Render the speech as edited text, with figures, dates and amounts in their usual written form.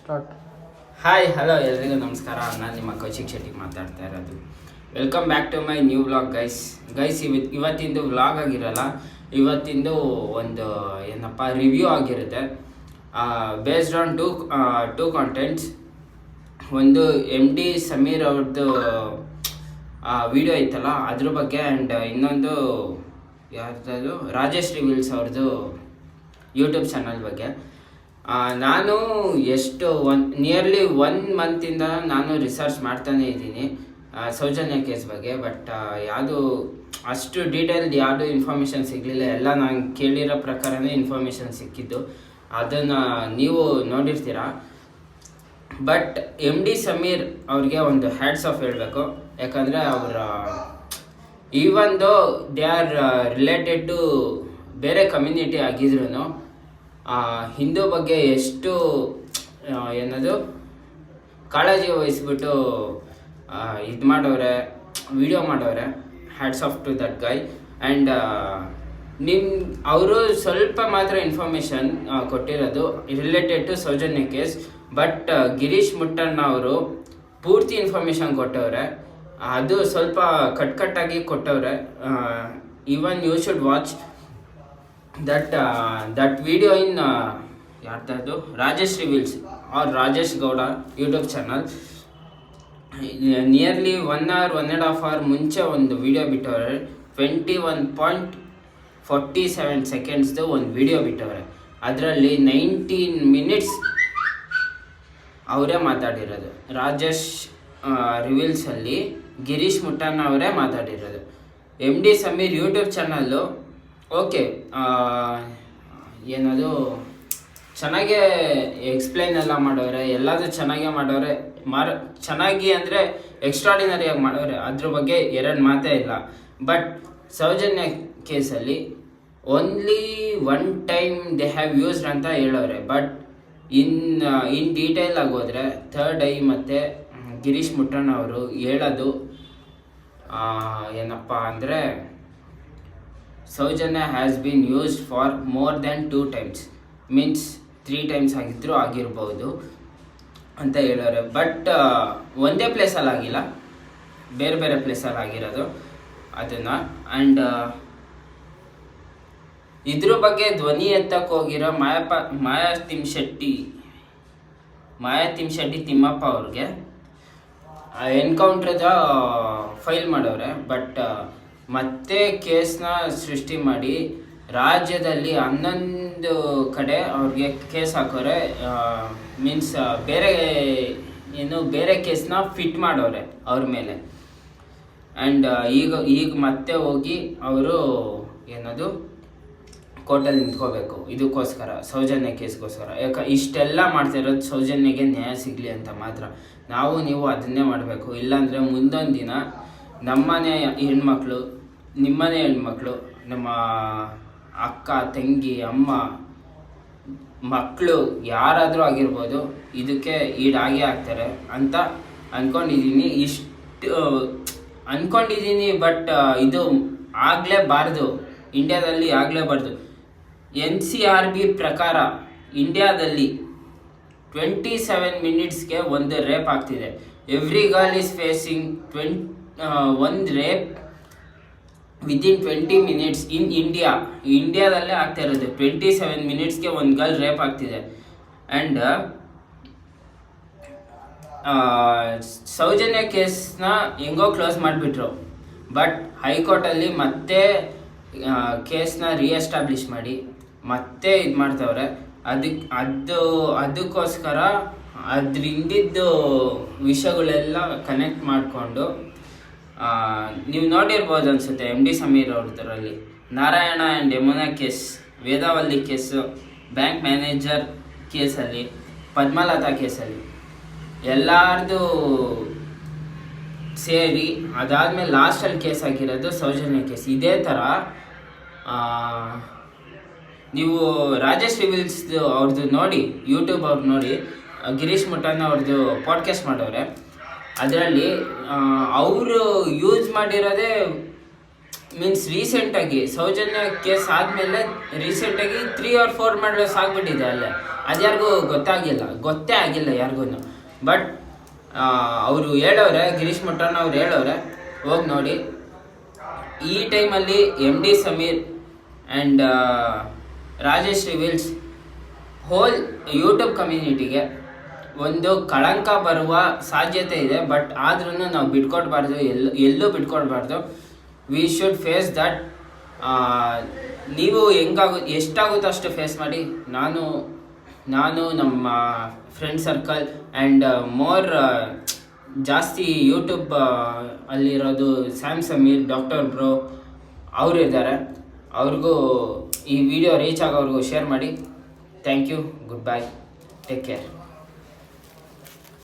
Start. Hi hello ಎಲ್ರಿಗೂ ನಮಸ್ಕಾರ. ನಾನು ನಿಮ್ಮ ಕೌಶಿಕ್ ಶೆಟ್ಟಿ ಮಾತಾಡ್ತಾ ಇರೋದು. Welcome back to my new vlog guys. ಇವತ್ತಿಂದು ವ್ಲಾಗ್ ಆಗಿರಲ್ಲ, ಇವತ್ತಿಂದು ಒಂದು ಏನಪ್ಪ ರಿವ್ಯೂ ಆಗಿರುತ್ತೆ. Based on two contents. ಒಂದು MD ಸಮೀರ್ ಅವ್ರದ್ದು ವಿಡಿಯೋ ಐತಲ್ಲ ಅದ್ರ ಬಗ್ಗೆ, ಆ್ಯಂಡ್ ಇನ್ನೊಂದು ಯಾರ್ದು ರಾಜೇಶ್ ರಿವೀಲ್ಸ್ ಅವ್ರದ್ದು ಯೂಟ್ಯೂಬ್ ಚಾನಲ್ ಬಗ್ಗೆ. ನಾನು ನಿಯರ್ಲಿ 1 ಮಂತಿಂದ ನಾನು ರಿಸರ್ಚ್ ಮಾಡ್ತಾನೆ ಇದ್ದೀನಿ ಸೌಜನ್ಯ ಕೇಸ್ ಬಗ್ಗೆ. ಬಟ್ ಯಾವುದು ಅಷ್ಟು ಡೀಟೇಲ್ಡ್ ಯಾವುದು ಇನ್ಫಾರ್ಮೇಷನ್ ಸಿಗಲಿಲ್ಲ. ಎಲ್ಲ ನಾನು ಕೇಳಿರೋ ಪ್ರಕಾರನೇ ಇನ್ಫಾರ್ಮೇಷನ್ ಸಿಕ್ಕಿದ್ದು, ಅದನ್ನು ನೀವು ನೋಡಿರ್ತೀರ. ಬಟ್ MD ಸಮೀರ್ ಅವ್ರಿಗೆ ಒಂದು ಹ್ಯಾಟ್ಸ್ ಆಫ್ ಹೇಳಬೇಕು. ಯಾಕಂದರೆ ಅವರ even though they are related to ಬೇರೆ ಕಮ್ಯುನಿಟಿ ಆಗಿದ್ರು ಹಿಂದೂ ಬಗ್ಗೆ ಎಷ್ಟು ಏನದು ಕಾಳಜಿ ವಹಿಸ್ಬಿಟ್ಟು ಇದು ಮಾಡವ್ರೆ, ವಿಡಿಯೋ ಮಾಡವ್ರೆ. Hats off to that guy. And ಅವರು ಸ್ವಲ್ಪ ಮಾತ್ರ ಇನ್ಫಾರ್ಮೇಷನ್ ಕೊಟ್ಟಿರೋದು related to Soujanya case. But Girish Muttanna ಅವರು ಪೂರ್ತಿ ಇನ್ಫಾರ್ಮೇಷನ್ ಕೊಟ್ಟವ್ರೆ. ಅದು ಸ್ವಲ್ಪ ಕಟ್ಟಾಗಿ ಕೊಟ್ಟವ್ರೆ. Even you should watch that video in ಯಾರ್ದು Rajesh reveals or Rajesh Gowda YouTube channel. Nearly 1 hour 1.5 hour ಮುಂಚೆ ಒಂದು ವಿಡಿಯೋ ಬಿಟ್ಟವ್ರೆ. 21.47 ಸೆಕೆಂಡ್ಸ್ದು ಒಂದು ವಿಡಿಯೋ ಬಿಟ್ಟವ್ರೆ. ಅದರಲ್ಲಿ 19 minutes ಅವರೇ ಮಾತಾಡಿರೋದು. ರಾಜೇಶ್ ರಿವೀಲ್ಸಲ್ಲಿ ಗಿರೀಶ್ ಮುಟ್ಟಣ್ಣ ಅವರೇ ಮಾತಾಡಿರೋದು. MD Sameer YouTube channel okay, ಏನದು ಚೆನ್ನಾಗೇ ಎಕ್ಸ್ಪ್ಲೈನ್ ಎಲ್ಲ ಮಾಡೋರೆ, ಎಲ್ಲದೂ ಚೆನ್ನಾಗೇ ಮಾಡೋರೆ. ಚೆನ್ನಾಗಿ ಅಂದರೆ ಎಕ್ಸ್ಟ್ರಾಡಿನರಿಯಾಗಿ ಮಾಡೋರೆ, ಅದ್ರ ಬಗ್ಗೆ 2 ಮಾತೇ ಇಲ್ಲ. ಬಟ್ ಸೌಜನ್ಯ ಕೇಸಲ್ಲಿ only 1 time they have used ಅಂತ ಹೇಳೋರೆ. ಬಟ್ ಇನ್ ಡೀಟೇಲ್ ಆಗಿ ಹೋದರೆ ಥರ್ಡ್ ಐ ಮತ್ತು ಗಿರೀಶ್ ಮುಟ್ಟಣ್ಣ ಅವರು ಹೇಳೋದು ಏನಪ್ಪ ಅಂದರೆ Soujanya has been used for more than 2 times, means 3 times ಆಗಿರ್ಬೋದು ಅಂತ ಹೇಳೋರೆ. ಬಟ್ ಒಂದೇ ಪ್ಲೇಸಲ್ಲಿ ಆಗಿಲ್ಲ, ಬೇರೆ ಬೇರೆ ಪ್ಲೇಸಲ್ಲಿ ಆಗಿರೋದು ಅದನ್ನು. ಆ್ಯಂಡ್ ಇದ್ರ ಬಗ್ಗೆ ಧ್ವನಿ ಎತ್ತಕ್ಕೆ ಹೋಗಿರೋ ಮಾಯಾತಿಮ್ ಶೆಟ್ಟಿ ತಿಮ್ಮಪ್ಪ ಅವ್ರಿಗೆ ಎನ್ಕೌಂಟ್ರದ ಫೈಲ್ ಮಾಡವ್ರೆ. ಬಟ್ ಮತ್ತೆ ಕೇಸ್ನ ಸೃಷ್ಟಿ ಮಾಡಿ ರಾಜ್ಯದಲ್ಲಿ 11 ಕಡೆ ಅವ್ರಿಗೆ ಕೇಸ್ ಹಾಕೋರೆ. ಮೀನ್ಸ್ ಬೇರೆ ಕೇಸ್ನ ಫಿಟ್ ಮಾಡೋರೆ ಅವ್ರ ಮೇಲೆ. ಆ್ಯಂಡ್ ಈಗ ಮತ್ತೆ ಹೋಗಿ ಅವರು ಏನದು ಕೋರ್ಟಲ್ಲಿ ನಿಂತ್ಕೋಬೇಕು ಇದಕ್ಕೋಸ್ಕರ, ಸೌಜನ್ಯ ಕೇಸ್ಗೋಸ್ಕರ. ಇಷ್ಟೆಲ್ಲ ಮಾಡ್ತಿರೋದು ಸೌಜನ್ಯಗೆ ನ್ಯಾಯ ಸಿಗಲಿ ಅಂತ ಮಾತ್ರ. ನೀವು ಅದನ್ನೇ ಮಾಡಬೇಕು. ಇಲ್ಲಾಂದರೆ ಮುಂದೊಂದು ದಿನ ನಮ್ಮನೆ ಹೆಣ್ಮಕ್ಳು, ನಿಮ್ಮನೆ ಹೆಣ್ಮಕ್ಳು, ನಮ್ಮ ಅಕ್ಕ, ತಂಗಿ, ಅಮ್ಮ, ಮಕ್ಕಳು ಯಾರಾದರೂ ಆಗಿರ್ಬೋದು ಇದಕ್ಕೆ ಈಡಾಗೇ ಆಗ್ತಾರೆ ಅಂತ ಅಂದ್ಕೊಂಡಿದ್ದೀನಿ. ಬಟ್ ಇದು ಆಗಲೇಬಾರ್ದು, ಇಂಡಿಯಾದಲ್ಲಿ ಆಗಲೇಬಾರ್ದು. NCRB ಪ್ರಕಾರ ಇಂಡಿಯಾದಲ್ಲಿ 27 minutesಗೆ ಒಂದು ರೇಪ್ ಆಗ್ತಿದೆ. ಎವ್ರಿ ಗರ್ಲ್ ಈಸ್ ಫೇಸಿಂಗ್ ಒಂದು ರೇಪ್ ವಿದಿನ್ 20 minutes ಇನ್ ಇಂಡಿಯಾದಲ್ಲೇ ಆಗ್ತಾ ಇರೋದು. 27 minutesಗೆ ಒಂದು ಗರ್ಲ್ ರೇಪ್ ಆಗ್ತಿದೆ. ಆ್ಯಂಡ್ ಸೌಜನ್ಯ ಕೇಸ್ನ ಹೆಂಗೋ ಕ್ಲೋಸ್ ಮಾಡಿಬಿಟ್ರು. ಬಟ್ ಹೈಕೋರ್ಟಲ್ಲಿ ಮತ್ತೆ ಕೇಸ್ನ ರೀಎಸ್ಟಾಬ್ಲಿಷ್ ಮಾಡಿ ಮತ್ತೆ ಇದು ಮಾಡ್ತವ್ರೆ. ಅದಕ್ಕೋಸ್ಕರ ಅದ್ರ ಹಿಂದಿದ್ದು ವಿಷಯಗಳೆಲ್ಲ ಕನೆಕ್ಟ್ ಮಾಡಿಕೊಂಡು ನೀವು ನೋಡಿರ್ಬೋದು ಅನಿಸುತ್ತೆ. MD ಸಮೀರ್ ಅವ್ರದ್ರಲ್ಲಿ Narayana and Yamuna case, Vedavalli case, bank manager ಕೇಸಲ್ಲಿ, ಪದ್ಮಲತಾ ಕೇಸಲ್ಲಿ ಎಲ್ಲಾರ್ದು ಸೇರಿ ಅದಾದಮೇಲೆ ಲಾಸ್ಟಲ್ಲಿ ಕೇಸ್ ಆಗಿರೋದು ಸೌಜನ್ಯ ಕೇಸ್. ಇದೇ ಥರ ನೀವು ರಾಜೇಶ್ ರಿವೀಲ್ಸ್ ಅವ್ರದ್ದು ನೋಡಿ, ಯೂಟ್ಯೂಬ್ ಅವ್ರು ನೋಡಿ, ಗಿರೀಶ್ ಮುಟ್ಟಣ್ಣ ಅವ್ರದ್ದು ಪಾಡ್ಕಾಸ್ಟ್ ಮಾಡವ್ರೆ. ಅದರಲ್ಲಿ ಅವರು ಯೂಸ್ ಮಾಡಿರೋದೇ ಮೀನ್ಸ್ ರೀಸೆಂಟಾಗಿ ಸೌಜನ್ಯ ಕೇಸ್ ಆದಮೇಲೆ ರೀಸೆಂಟಾಗಿ 3 or 4 ಮರ್ಡರ್ಸ್ ಆಗಿಬಿಟ್ಟಿದೆ ಅಲ್ಲೇ. ಅದು ಯಾರಿಗೂ ಗೊತ್ತೇ ಆಗಿಲ್ಲ ಯಾರಿಗೂ. ಬಟ್ ಅವರು ಹೇಳೋರೆ, ಗಿರೀಶ್ ಮಠನ್ ಅವ್ರು ಹೇಳೋರೆ, ಹೋಗಿ ನೋಡಿ. ಈ ಟೈಮಲ್ಲಿ MD Sameer and Rajesh reveals whole YouTube ಕಮ್ಯುನಿಟಿಗೆ ಒಂದು ಕಳಂಕ ಬರುವ ಸಾಧ್ಯತೆ ಇದೆ. ಬಟ್ ಆದ್ರೂ ನಾವು ಬಿಟ್ಕೊಡ್ಬಾರ್ದು, ಎಲ್ಲೂ ಬಿಟ್ಕೊಡ್ಬಾರ್ದು. We should face that. ನೀವು ಎಷ್ಟಾಗುತ್ತೋ ಅಷ್ಟು ಫೇಸ್ ಮಾಡಿ. ನಾನು ನಮ್ಮ ಫ್ರೆಂಡ್ ಸರ್ಕಲ್ ಆ್ಯಂಡ್ ಮೋರ್ ಜಾಸ್ತಿ ಯೂಟ್ಯೂಬ್ ಅಲ್ಲಿರೋದು ಸ್ಯಾಮ್ ಸಮೀರ್, ಡಾಕ್ಟರ್ ಬ್ರೋ ಅವರು ಇದ್ದಾರೆ. ಅವ್ರಿಗೂ ಈ ವಿಡಿಯೋ ರೀಚ್ ಆಗೋವ್ರಿಗೂ ಶೇರ್ ಮಾಡಿ. Thank you. Goodbye. Take care.